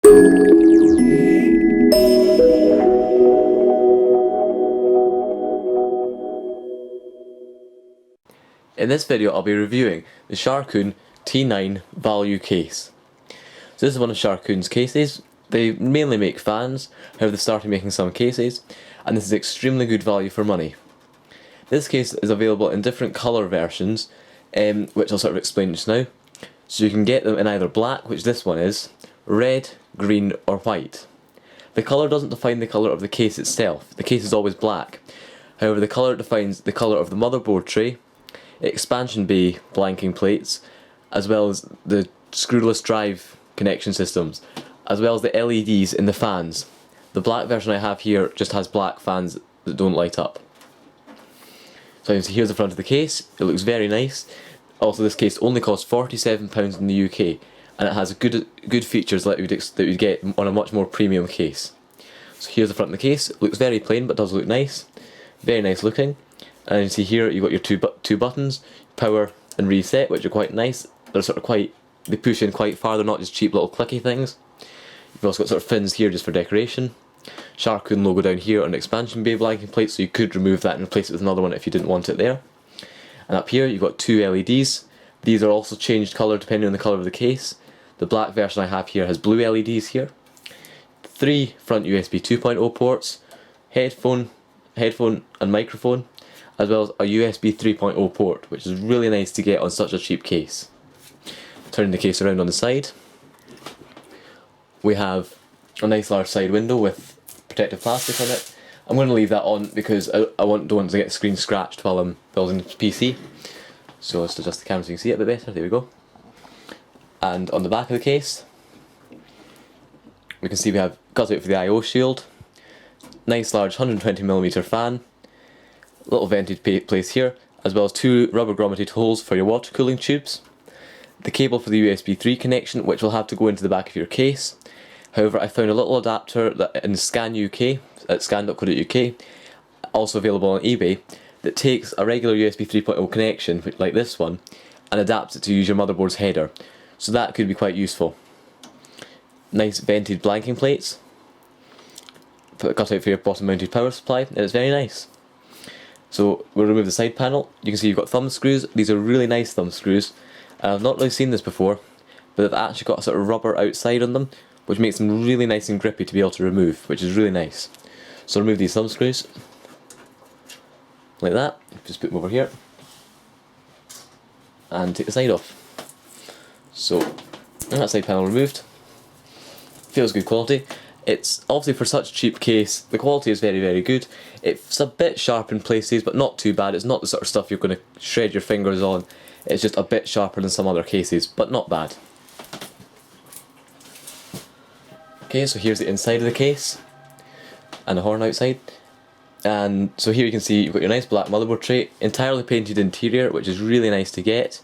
In this video I'll be reviewing the Sharkoon T9 value case. So this is one of Sharkoon's cases. They mainly make fans, however they started making some cases, and this is extremely good value for money. This case is available in different colour versions, which I'll sort of explain just now. So you can get them in either black, which this one is, red, green or white. The colour doesn't define the colour of the case itself, the case is always black. However, the colour defines the colour of the motherboard tray, expansion bay blanking plates, as well as the screwless drive connection systems, as well as the LEDs in the fans. The black version I have here just has black fans that don't light up. So you can see here's the front of the case, it looks very nice. Also, this case only costs £47 in the UK, and it has good features that you'd get on a much more premium case. So here's the front of the case, it looks very plain but does look nice, very nice looking. And you can see here you've got your two buttons, power and reset, which are quite nice. They're sort of they push in quite far, they're not just cheap little clicky things. You've also got sort of fins here just for decoration. Sharkoon logo down here on the expansion bay blanking plate, so you could remove that and replace it with another one if you didn't want it there. And up here you've got two LEDs. These are also changed colour depending on the colour of the case. The black version I have here has blue LEDs here. 3 front USB 2.0 ports, headphone and microphone, as well as a USB 3.0 port, which is really nice to get on such a cheap case. Turning the case around on the side, we have a nice large side window with protective plastic on it. I'm going to leave that on because I don't want to get the screen scratched while I'm building the PC. So let's adjust the camera so you can see it a bit better, there we go. And on the back of the case, we can see we have cutout for the I/O shield, nice large 120mm fan, little vented place here, as well as 2 rubber grommeted holes for your water cooling tubes, the cable for the USB 3 connection, which will have to go into the back of your case. However, I found a little adapter that in Scan UK, at scan.co.uk, also available on eBay, that takes a regular USB 3.0 connection, like this one, and adapts it to use your motherboard's header. So that could be quite useful. Nice vented blanking plates, put a cutout for your bottom mounted power supply, and it's very nice. So we'll remove the side panel. You can see you've got thumb screws. These are really nice thumb screws. I've not really seen this before, but they've actually got a sort of rubber outside on them, which makes them really nice and grippy to be able to remove, which is really nice. So remove these thumb screws, like that, just put them over here, and take the side off. So, that side panel removed. Feels good quality. It's obviously for such a cheap case, the quality is very, very good. It's a bit sharp in places, but not too bad. It's not the sort of stuff you're going to shred your fingers on. It's just a bit sharper than some other cases, but not bad. Okay, so here's the inside of the case, and the horn outside. And so here you can see you've got your nice black motherboard tray, entirely painted interior, which is really nice to get.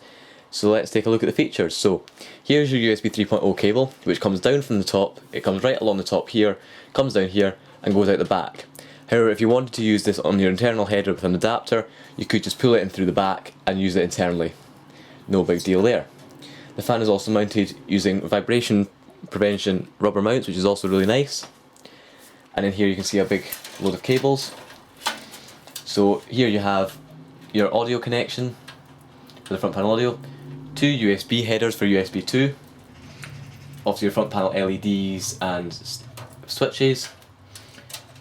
So let's take a look at the features. So here's your USB 3.0 cable, which comes down from the top. It comes right along the top here, comes down here, and goes out the back. However, if you wanted to use this on your internal header with an adapter, you could just pull it in through the back and use it internally. No big deal there. The fan is also mounted using vibration prevention rubber mounts, which is also really nice. And in here you can see a big load of cables. So here you have your audio connection for the front panel audio, 2 USB headers for USB 2, obviously your front panel LEDs and switches,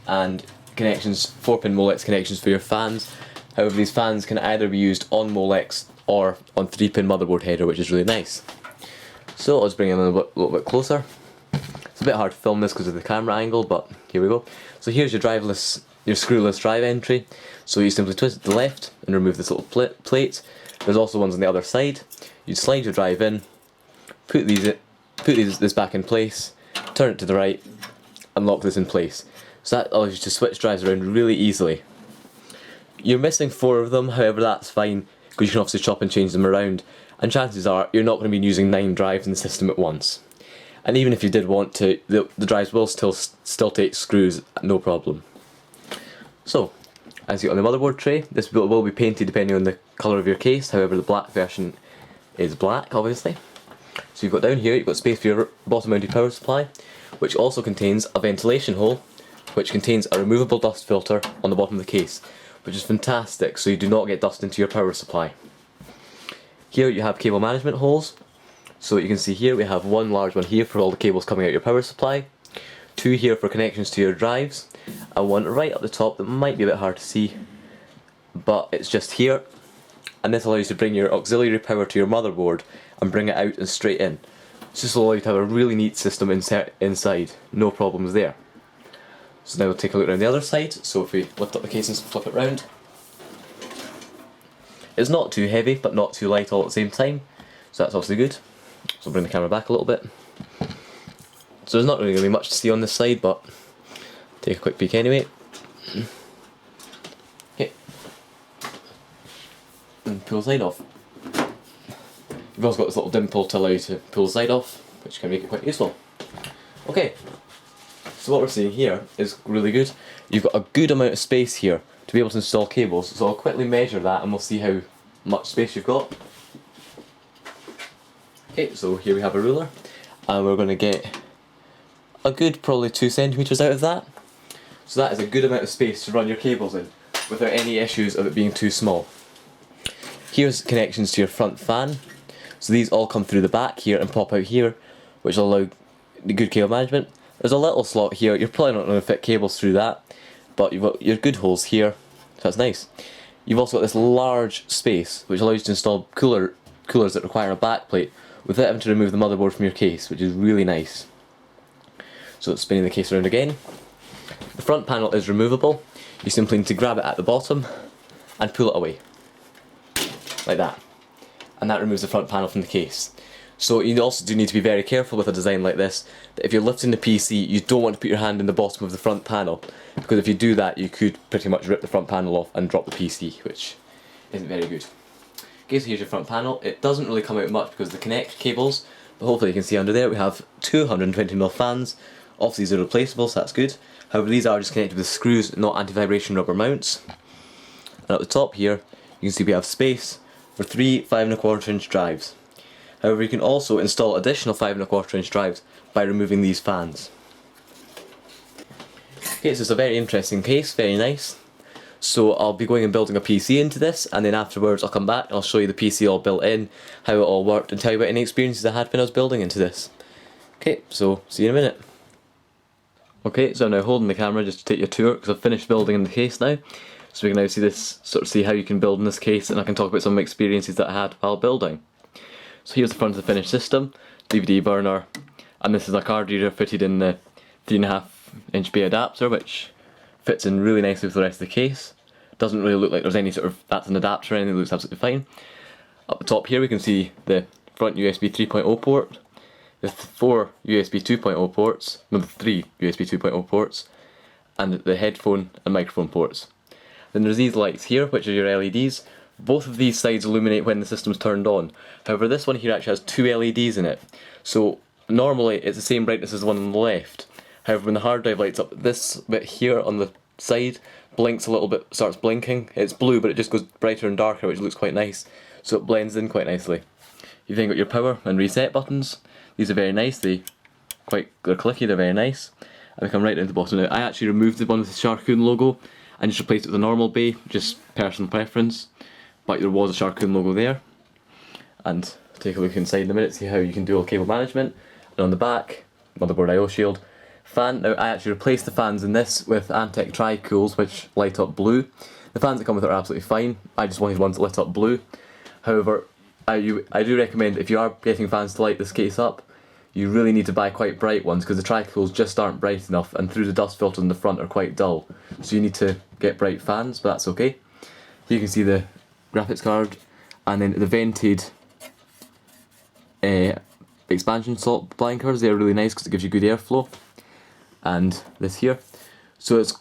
and connections, 4-pin Molex connections for your fans. However, these fans can either be used on Molex or on 3-pin motherboard header, which is really nice. So let's bring it in a little bit closer. It's a bit hard to film this because of the camera angle, but here we go. So here's your screwless drive entry. So you simply twist it to the left and remove this little plate. There's also ones on the other side. You slide your drive in, put this back in place, turn it to the right, and lock this in place. So that allows you to switch drives around really easily. You're missing 4 of them, however that's fine, because you can obviously chop and change them around, and chances are you're not going to be using 9 drives in the system at once. And even if you did want to, the drives will still take screws, no problem. So, as you on the motherboard tray, this will be painted depending on the colour of your case, however the black version is black obviously. So you've got down here, you've got space for your bottom mounted power supply, which also contains a ventilation hole, which contains a removable dust filter on the bottom of the case, which is fantastic so you do not get dust into your power supply. Here you have cable management holes, so you can see here we have one large one here for all the cables coming out of your power supply, two here for connections to your drives, and one right up the top that might be a bit hard to see, but it's just here, and this allows you to bring your auxiliary power to your motherboard and bring it out and straight in. It's just allows you to have a really neat system inside, no problems there. So now we'll take a look around the other side. So if we lift up the case and flip it round, it's not too heavy but not too light all at the same time, so that's obviously good. So I'll bring the camera back a little bit. So there's not really going to be much to see on this side, but take a quick peek anyway. Okay. And pull the side off. You've also got this little dimple to allow you to pull the side off, which can make it quite useful. Okay. So what we're seeing here is really good. You've got a good amount of space here to be able to install cables, so I'll quickly measure that and we'll see how much space you've got. Okay, so here we have a ruler, and we're going to get a good probably 2 centimeters out of that. So that is a good amount of space to run your cables in without any issues of it being too small. Here's connections to your front fan. So these all come through the back here and pop out here, which will allow the good cable management. There's a little slot here, you're probably not going to fit cables through that, but you've got your good holes here, so that's nice. You've also got this large space which allows you to install coolers that require a back plate without having to remove the motherboard from your case, which is really nice. So it's spinning the case around again. The front panel is removable. You simply need to grab it at the bottom and pull it away, like that. And that removes the front panel from the case. So you also do need to be very careful with a design like this, that if you're lifting the PC, you don't want to put your hand in the bottom of the front panel, because if you do that you could pretty much rip the front panel off and drop the PC, which isn't very good. Okay, so here's your front panel. It doesn't really come out much because of the connect cables, but hopefully you can see under there we have 220mm fans. Obviously these are replaceable, so that's good. However, these are just connected with screws, not anti-vibration rubber mounts. And at the top here, you can see we have space for 3 5¼ drives. However, you can also install additional 5¼ drives by removing these fans. Okay, so it's a very interesting case, very nice. So I'll be going and building a PC into this, and then afterwards I'll come back and I'll show you the PC all built in, how it all worked, and tell you about any experiences I had when I was building into this. Okay, so see you in a minute. Okay, so I'm now holding the camera just to take you a tour, because I've finished building in the case now. So we can now see this, sort of see how you can build in this case, and I can talk about some experiences that I had while building. So here's the front of the finished system, DVD burner, and this is a card reader fitted in the 3.5" bay adapter, which fits in really nicely with the rest of the case. Doesn't really look like there's any sort of, that's an adapter or anything, it looks absolutely fine. Up the top here we can see the front USB 3.0 port, the 4 USB 2.0 ports, no, the 3 USB 2.0 ports, and the headphone and microphone ports. Then there's these lights here, which are your LEDs. Both of these sides illuminate when the system's turned on. However, this one here actually has 2 LEDs in it. So normally it's the same brightness as the one on the left. However, when the hard drive lights up, this bit here on the side blinks a little bit, starts blinking. It's blue, but it just goes brighter and darker, which looks quite nice. So it blends in quite nicely. You've then got your power and reset buttons. These are very nice. They're clicky, they're very nice. And they come right down to the bottom. Now, I actually removed the one with the Sharkoon logo and just replaced it with a normal bay, just personal preference. But there was a Sharkoon logo there. And take a look inside in a minute, see how you can dual cable management. And on the back, motherboard I/O shield. Fan, now I actually replaced the fans in this with Antec Tri-Cools, which light up blue. The fans that come with it are absolutely fine. I just wanted ones that lit up blue. However, I do recommend if you are getting fans to light this case up, you really need to buy quite bright ones, because the Tri-Cools just aren't bright enough, and through the dust filters in the front are quite dull. So you need to get bright fans, but that's okay. Here you can see the graphics card, and then the vented expansion slot blankers. They're really nice because it gives you good airflow. And this here, so it's,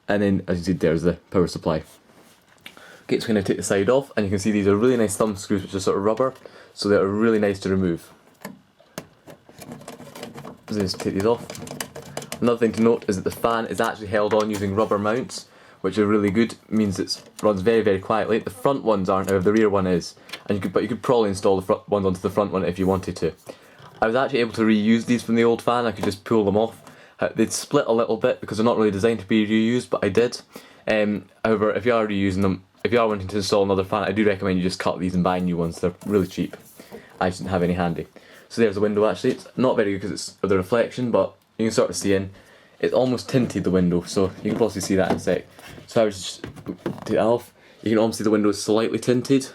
and then as you see there's the power supply. Okay, so we're going to take the side off, and you can see these are really nice thumb screws, which are sort of rubber, so they're really nice to remove. So just take these off. Another thing to note is that the fan is actually held on using rubber mounts, which are really good. Means it runs very, very quietly. The front ones aren't, however the rear one is, and but you could probably install the front ones onto the front one if you wanted to. I was actually able to reuse these from the old fan. I could just pull them off. They'd split a little bit because they're not really designed to be reused, but I did. However, if you are reusing them, if you are wanting to install another fan, I do recommend you just cut these and buy new ones. They're really cheap. I just didn't have any handy. So there's the window actually. It's not very good because it's the reflection, but you can sort of see in. It's almost tinted, the window, so you can possibly see that in a sec. So I was just take it off. You can almost see the window is slightly tinted.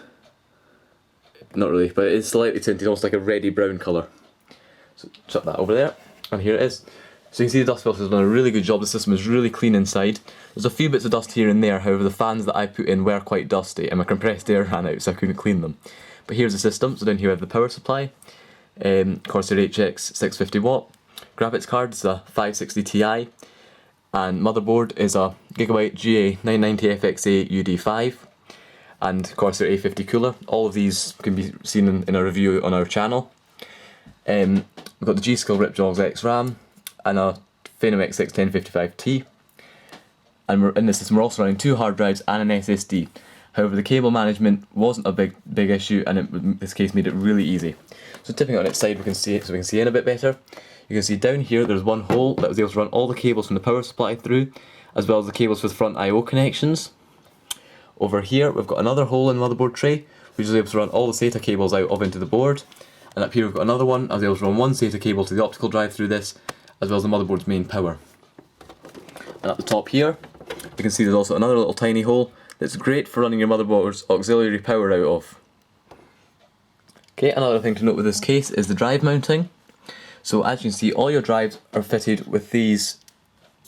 Not really, but it is slightly tinted, almost like a reddy brown colour. So chuck that over there, and here it is. So you can see the dust filter has done a really good job. The system is really clean inside. There's a few bits of dust here and there, however the fans that I put in were quite dusty and my compressed air ran out so I couldn't clean them. But here's the system. So down here we have the power supply, Corsair HX 650 watt, graphics card is a 560 Ti, and motherboard is a Gigabyte GA990FXA UD5, and Corsair A50 cooler. All of these can be seen in a review on our channel. We've got the G-Skill Ripjaws X RAM, and a Phenom X6 1055T, and in this system we're also running 2 hard drives and an SSD. However, the cable management wasn't a big issue, and in this case made it really easy. So tipping it on its side, we can see it, so we can see in a bit better. You can see down here there's one hole that was able to run all the cables from the power supply through, as well as the cables for the front I/O connections. Over here we've got another hole in the motherboard tray, which is able to run all the SATA cables out of into the board. And up here we've got another one. I was able to run one SATA cable to the optical drive through this, as well as the motherboard's main power. And at the top here, you can see there's also another little tiny hole that's great for running your motherboard's auxiliary power out of. Okay, another thing to note with this case is the drive mounting. So as you can see, all your drives are fitted with these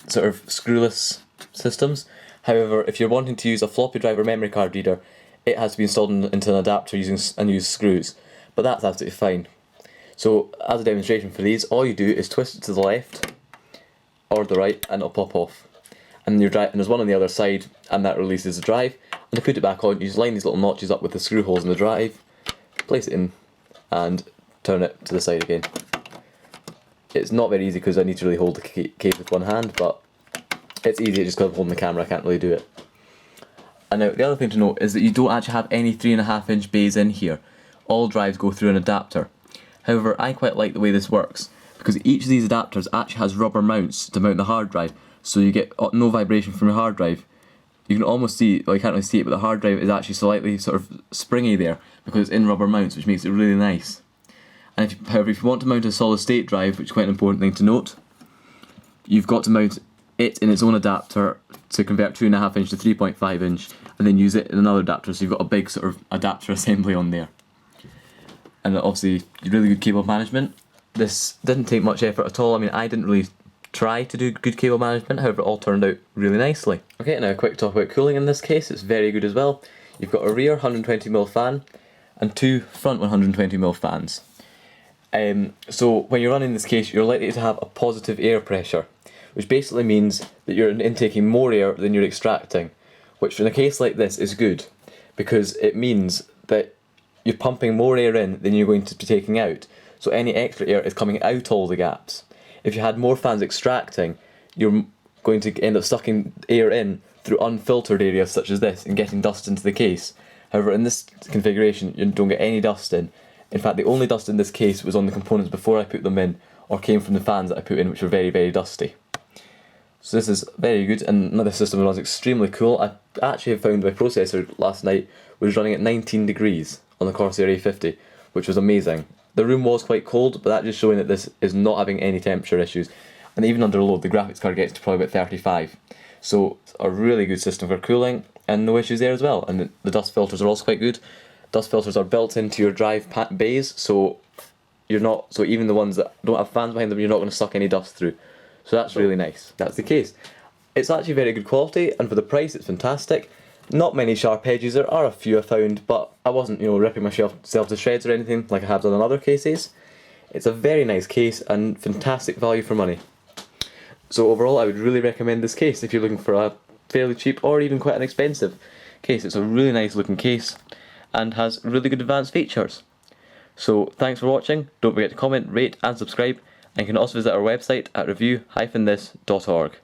sort of screwless systems. However, if you're wanting to use a floppy drive or memory card reader, it has to be installed into an adapter using screws. But that's absolutely fine. So as a demonstration for these, all you do is twist it to the left or the right and it'll pop off. And there's one on the other side, and that releases the drive. And to put it back on, you just line these little notches up with the screw holes in the drive, place it in, and turn it to the side again. It's not very easy because I need to really hold the case with one hand, but it's easy just because I'm holding the camera, I can't really do it. And now the other thing to note is that you don't actually have any 3.5-inch bays in here. All drives go through an adapter. However, I quite like the way this works, because each of these adapters actually has rubber mounts to mount the hard drive, so you get no vibration from your hard drive. You can almost see, well you can't really see it, but the hard drive is actually slightly sort of springy there, because it's in rubber mounts, which makes it really nice. And however, if you want to mount a solid state drive, which is quite an important thing to note, you've got to mount it in its own adapter to convert 2.5-inch to 3.5-inch, and then use it in another adapter, so you've got a big sort of adapter assembly on there. And obviously, really good cable management. This didn't take much effort at all. I mean, I didn't really try to do good cable management, however it all turned out really nicely. Okay, now a quick talk about cooling in this case. It's very good as well. You've got a rear 120mm fan and 2 front 120mm fans. So when you're running this case, you're likely to have a positive air pressure, which basically means that you're intaking more air than you're extracting, which in a case like this is good, because it means that you're pumping more air in than you're going to be taking out, so any extra air is coming out all the gaps. If you had more fans extracting, you're going to end up sucking air in through unfiltered areas such as this and getting dust into the case. However, in this configuration, you don't get any dust in. In fact, the only dust in this case was on the components before I put them in, or came from the fans that I put in, which were very, very dusty. So this is very good, and another system runs extremely cool. I actually found my processor last night was running at 19 degrees on the Corsair A50, which was amazing. The room was quite cold, but that just showing that this is not having any temperature issues. And even under load, the graphics card gets to probably about 35. So it's a really good system for cooling, and no issues there as well. And the dust filters are also quite good. Dust filters are built into your drive bays, so even the ones that don't have fans behind them, you're not going to suck any dust through. So that's really nice. That's the case. It's actually very good quality, and for the price it's fantastic. Not many sharp edges, there are a few I found, but I wasn't, ripping myself to shreds or anything like I have done in other cases. It's a very nice case and fantastic value for money. So overall, I would really recommend this case if you're looking for a fairly cheap or even quite an expensive case. It's a really nice looking case and has really good advanced features. So thanks for watching, don't forget to comment, rate and subscribe, and you can also visit our website at review-this.org.